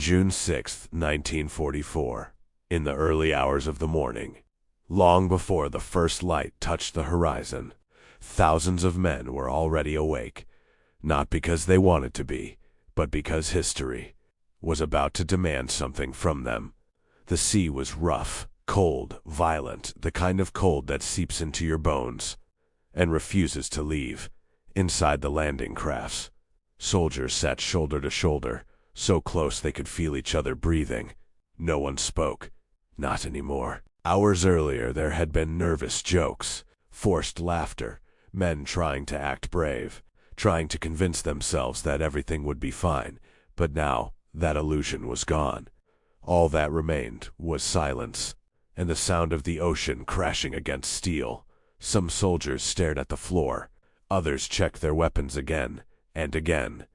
June 6, 1944, in the early hours of the morning. Long before the first light touched the horizon, thousands of men were already awake, not because they wanted to be, but because history was about to demand something from them. The sea was rough, cold, violent, the kind of cold that seeps into your bones and refuses to leave. Inside the landing crafts, soldiers sat shoulder to shoulder, so close they could feel each other breathing. No one spoke. Not anymore. Hours earlier there had been nervous jokes, forced laughter, men trying to act brave, trying to convince themselves that everything would be fine. But now that illusion was gone. All that remained was silence, and the sound of the ocean crashing against steel. Some soldiers stared at the floor. Others checked their weapons again and again,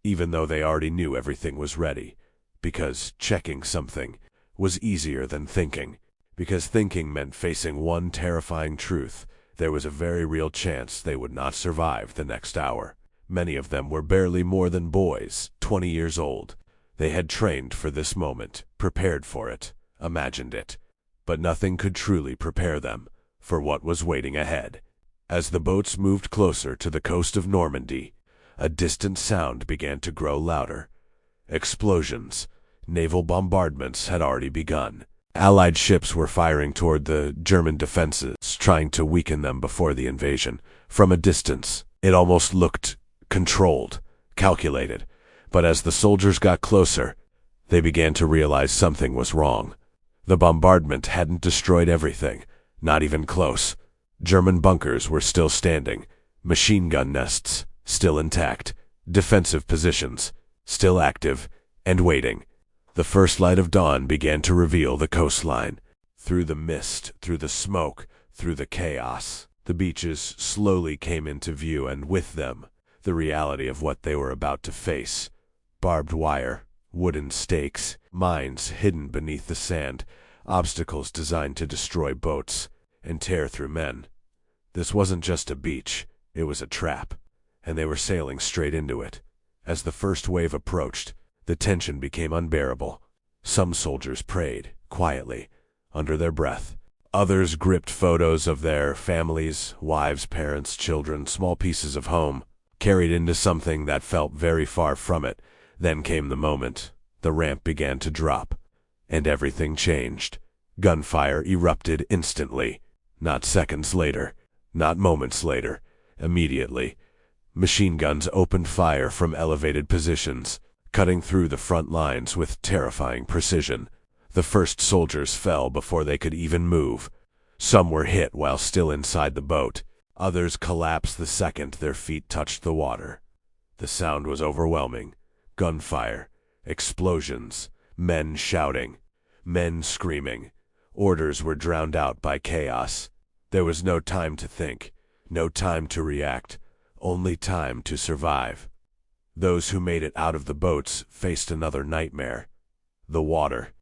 even though they already knew everything was ready, because checking something was easier than thinking, because thinking meant facing one terrifying truth: there was a very real chance they would not survive the next hour. Many of them were barely more than boys, 20 years old. They had trained for this moment, prepared for it, imagined it, but nothing could truly prepare them for what was waiting ahead. As the boats moved closer to the coast of Normandy, a distant sound began to grow louder. Explosions. Naval bombardments had already begun. Allied ships were firing toward the German defenses, trying to weaken them before the invasion. From a distance, it almost looked controlled, calculated. But as the soldiers got closer, they began to realize something was wrong. The bombardment hadn't destroyed everything, not even close. German bunkers were still standing, machine gun nests still intact, defensive positions still active and waiting. The first light of dawn began to reveal the coastline. Through the mist, through the smoke, through the chaos, the beaches slowly came into view, and with them, the reality of what they were about to face. Barbed wire, wooden stakes, mines hidden beneath the sand, obstacles designed to destroy boats and tear through men. This wasn't just a beach, it was a trap, and they were sailing straight into it. As the first wave approached, the tension became unbearable. Some soldiers prayed, quietly, under their breath. Others gripped photos of their families, wives, parents, children, small pieces of home, carried into something that felt very far from it. Then came the moment. The ramp began to drop, and everything changed. Gunfire erupted instantly. Not seconds later, not moments later, immediately. Machine guns opened fire from elevated positions, cutting through the front lines with terrifying precision. The first soldiers fell before they could even move. Some were hit while still inside the boat. Others collapsed the second their feet touched the water. The sound was overwhelming. Gunfire, explosions, men shouting, men screaming. Orders were drowned out by chaos. There was no time to think, no time to react, only time to survive. Those who made it out of the boats faced another nightmare. The water.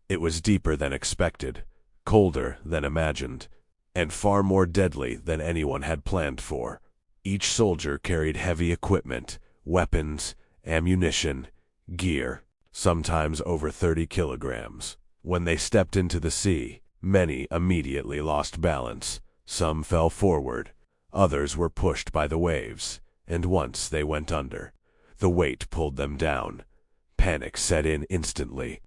It was deeper than expected, colder than imagined, and far more deadly than anyone had planned for. Each soldier carried heavy equipment, weapons, ammunition, gear, sometimes over 30 kilograms. When they stepped into the sea, many immediately lost balance. Some fell forward, others were pushed by the waves, and once they went under. The weight pulled them down. Panic set in instantly.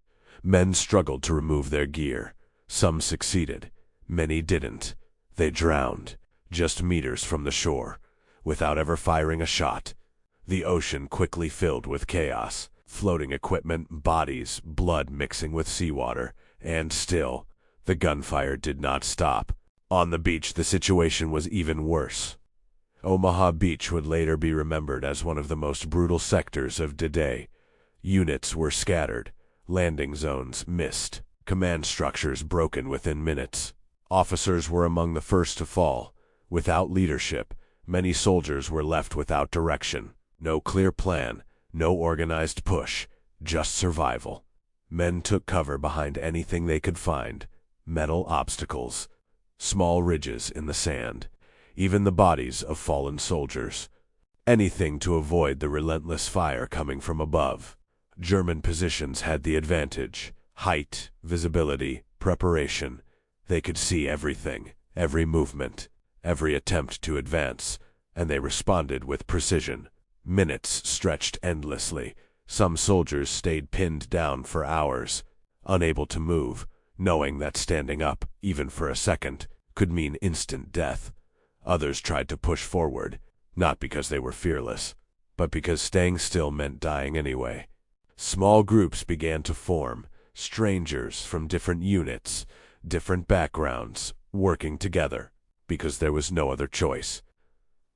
Men struggled to remove their gear. Some succeeded, many didn't. They drowned, just meters from the shore, without ever firing a shot. The ocean quickly filled with chaos, floating equipment, bodies, blood mixing with seawater, and still, the gunfire did not stop. On the beach, the situation was even worse. Omaha Beach would later be remembered as one of the most brutal sectors of D-Day. Units were scattered, landing zones missed, command structures broken within minutes. Officers were among the first to fall. Without leadership, many soldiers were left without direction. No clear plan, no organized push, just survival. Men took cover behind anything they could find: metal obstacles, small ridges in the sand, even the bodies of fallen soldiers. Anything to avoid the relentless fire coming from above. German positions had the advantage: height, visibility, preparation. They could see everything, every movement, every attempt to advance, and they responded with precision. Minutes stretched endlessly. Some soldiers stayed pinned down for hours, unable to move, knowing that standing up, even for a second, could mean instant death. Others tried to push forward, not because they were fearless, but because staying still meant dying anyway. Small groups began to form, strangers from different units, different backgrounds, working together, because there was no other choice.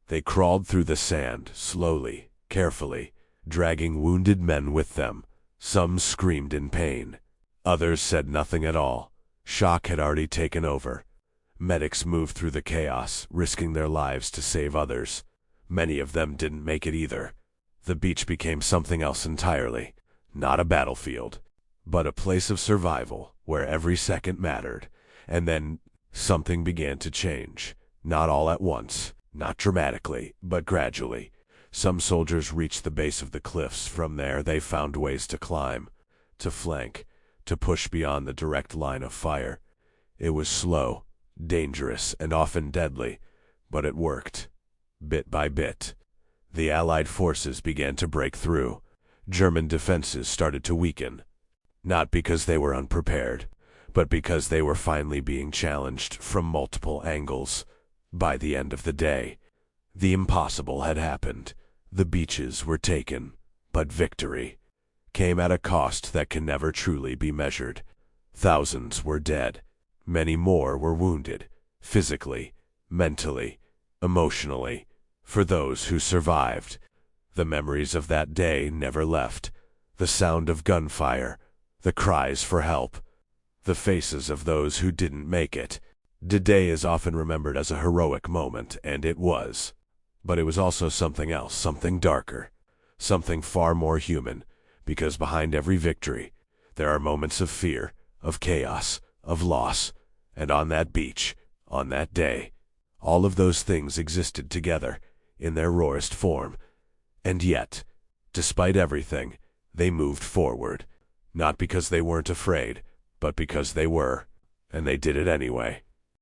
They crawled through the sand, slowly, carefully, dragging wounded men with them. Some screamed in pain. Others said nothing at all. Shock had already taken over. Medics moved through the chaos, risking their lives to save others. Many of them didn't make it either. The beach became something else entirely. Not a battlefield, but a place of survival where every second mattered. And then something began to change. Not all at once, not dramatically, but gradually. Some soldiers reached the base of the cliffs. From there they found ways to climb, to flank, to push beyond the direct line of fire. It was slow, dangerous, and often deadly, but it worked. Bit by bit, the Allied forces began to break through. German defenses started to weaken, not because they were unprepared, but because they were finally being challenged from multiple angles. By the end of the day, the impossible had happened. The beaches were taken, but victory came at a cost that can never truly be measured. Thousands were dead. Many more were wounded, physically, mentally, emotionally. For those who survived, the memories of that day never left. The sound of gunfire, the cries for help, the faces of those who didn't make it. The day is often remembered as a heroic moment, and it was. But it was also something else, something darker, something far more human, because behind every victory, there are moments of fear, of chaos, of loss. And on that beach, on that day, all of those things existed together, in their rawest form. And yet, despite everything, they moved forward. Not because they weren't afraid, but because they were. And they did it anyway.